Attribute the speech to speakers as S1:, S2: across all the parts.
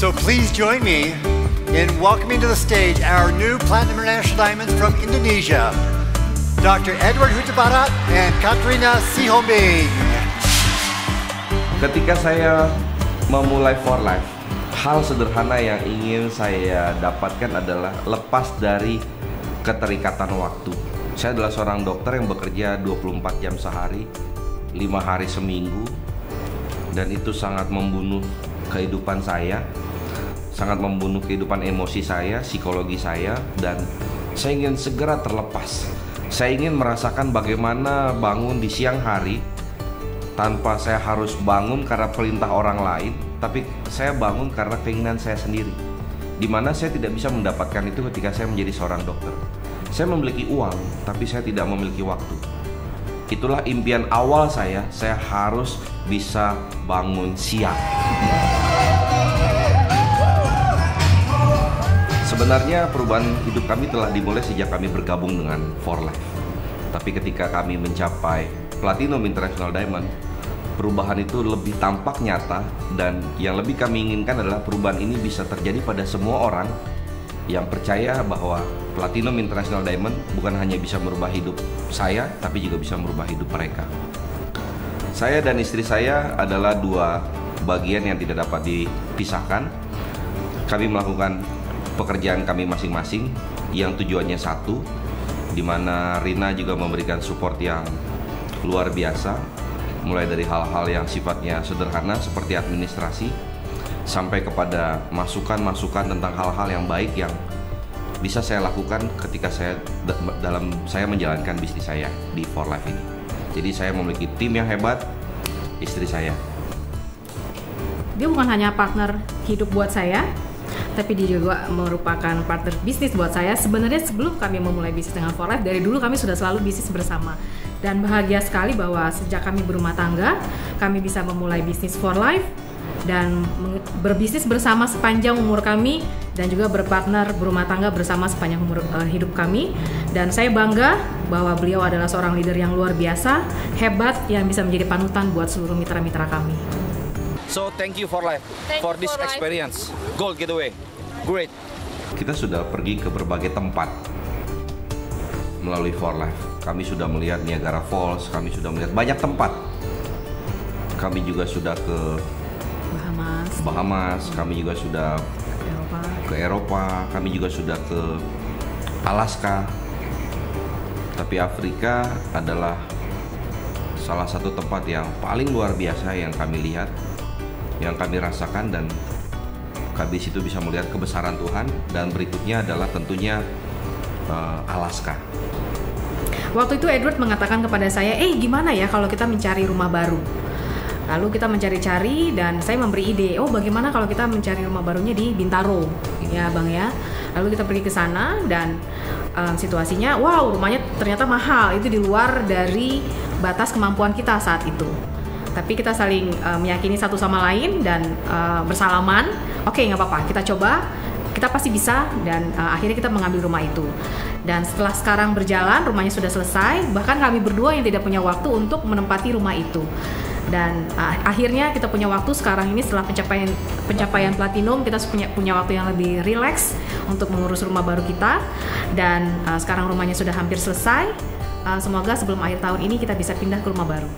S1: So please join me in welcoming to the stage our new Platinum International Diamonds from Indonesia, Dr. Edward Huta Barat and Katrina Sihombing.
S2: Ketika saya memulai For Life, hal sederhana yang ingin saya dapatkan adalah lepas dari keterikatan waktu. Saya adalah seorang dokter yang bekerja 24 jam sehari, 5 hari seminggu, dan itu sangat membunuh kehidupan saya, sangat membunuh kehidupan emosi saya, psikologi saya, dan saya ingin segera terlepas. Saya ingin merasakan bagaimana bangun di siang hari tanpa saya harus bangun karena perintah orang lain, tapi saya bangun karena keinginan saya sendiri, dimana saya tidak bisa mendapatkan itu ketika saya menjadi seorang dokter. Saya memiliki uang, tapi saya tidak memiliki waktu. Itulah impian awal saya harus bisa bangun siang. Sebenarnya perubahan hidup kami telah dimulai sejak kami bergabung dengan For Life. Tapi ketika kami mencapai Platinum International Diamond, perubahan itu lebih tampak nyata, dan yang lebih kami inginkan adalah perubahan ini bisa terjadi pada semua orang yang percaya bahwa Platinum International Diamond bukan hanya bisa merubah hidup saya, tapi juga bisa merubah hidup mereka. Saya dan istri saya adalah dua bagian yang tidak dapat dipisahkan. Kami melakukan pekerjaan kami masing-masing yang tujuannya satu, di mana Rina juga memberikan support yang luar biasa, mulai dari hal-hal yang sifatnya sederhana seperti administrasi, sampai kepada masukan-masukan tentang hal-hal yang baik yang bisa saya lakukan ketika saya menjalankan bisnis saya di For Life ini. Jadi saya memiliki tim yang hebat, istri saya.
S3: Dia bukan hanya partner hidup buat saya, tapi dia juga merupakan partner bisnis buat saya. Sebenarnya sebelum kami memulai bisnis dengan For Life, dari dulu kami sudah selalu bisnis bersama. Dan bahagia sekali bahwa sejak kami berumah tangga, kami bisa memulai bisnis For Life dan berbisnis bersama sepanjang umur kami, dan juga berpartner berumah tangga bersama sepanjang umur hidup kami. Dan saya bangga bahwa beliau adalah seorang leader yang luar biasa, hebat, yang bisa menjadi panutan buat seluruh mitra-mitra kami.
S4: So thank you For Life for this experience. Gold giveaway. Great.
S2: Kita sudah pergi ke berbagai tempat melalui For Life. Kami sudah melihat Niagara Falls, kami sudah melihat banyak tempat. Kami juga sudah ke Bahamas, kami juga sudah ke Eropa, kami juga sudah ke Alaska. Tapi Afrika adalah salah satu tempat yang paling luar biasa yang kami lihat, yang kami rasakan, dan kami di situ bisa melihat kebesaran Tuhan. Dan berikutnya adalah tentunya Alaska.
S3: Waktu itu Edward mengatakan kepada saya, gimana ya kalau kita mencari rumah baru? Lalu kita mencari-cari dan saya memberi ide, bagaimana kalau kita mencari rumah barunya di Bintaro, ya Bang ya. Lalu kita pergi ke sana dan situasinya, rumahnya ternyata mahal, itu di luar dari batas kemampuan kita saat itu. Tapi kita saling meyakini satu sama lain dan bersalaman, oke, nggak apa-apa, kita coba, kita pasti bisa, dan akhirnya kita mengambil rumah itu. Dan setelah sekarang berjalan, rumahnya sudah selesai, bahkan kami berdua yang tidak punya waktu untuk menempati rumah itu. Dan akhirnya kita punya waktu sekarang ini setelah pencapaian platinum, kita punya waktu yang lebih rileks untuk mengurus rumah baru kita. Dan sekarang rumahnya sudah hampir selesai. Semoga sebelum akhir tahun ini kita bisa pindah ke rumah baru.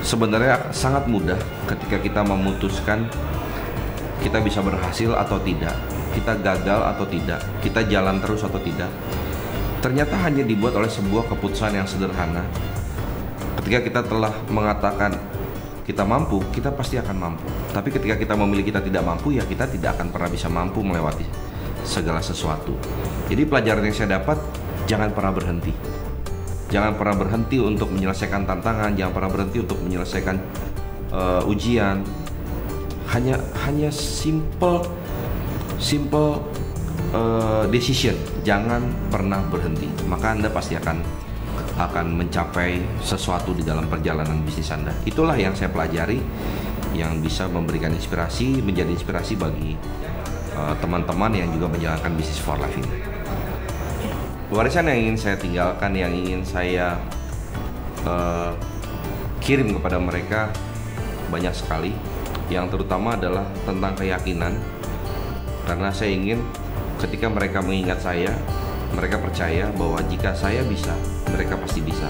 S2: Sebenarnya sangat mudah ketika kita memutuskan kita bisa berhasil atau tidak, kita gagal atau tidak, kita jalan terus atau tidak. Ternyata hanya dibuat oleh sebuah keputusan yang sederhana. Ketika kita telah mengatakan kita mampu, kita pasti akan mampu. Tapi ketika kita memilih kita tidak mampu, ya kita tidak akan pernah bisa mampu melewati segala sesuatu. Jadi pelajaran yang saya dapat, jangan pernah berhenti. Jangan pernah berhenti untuk menyelesaikan tantangan, jangan pernah berhenti untuk menyelesaikan ujian. Hanya simple decision, jangan pernah berhenti, maka Anda pasti akan mencapai sesuatu di dalam perjalanan bisnis Anda. Itulah yang saya pelajari, yang bisa memberikan inspirasi, menjadi inspirasi bagi teman-teman yang juga menjalankan bisnis For Life ini. Warisan yang ingin saya tinggalkan, yang ingin saya kirim kepada mereka banyak sekali. Yang terutama adalah tentang keyakinan. Karena saya ingin ketika mereka mengingat saya, mereka percaya bahwa jika saya bisa, mereka pasti bisa.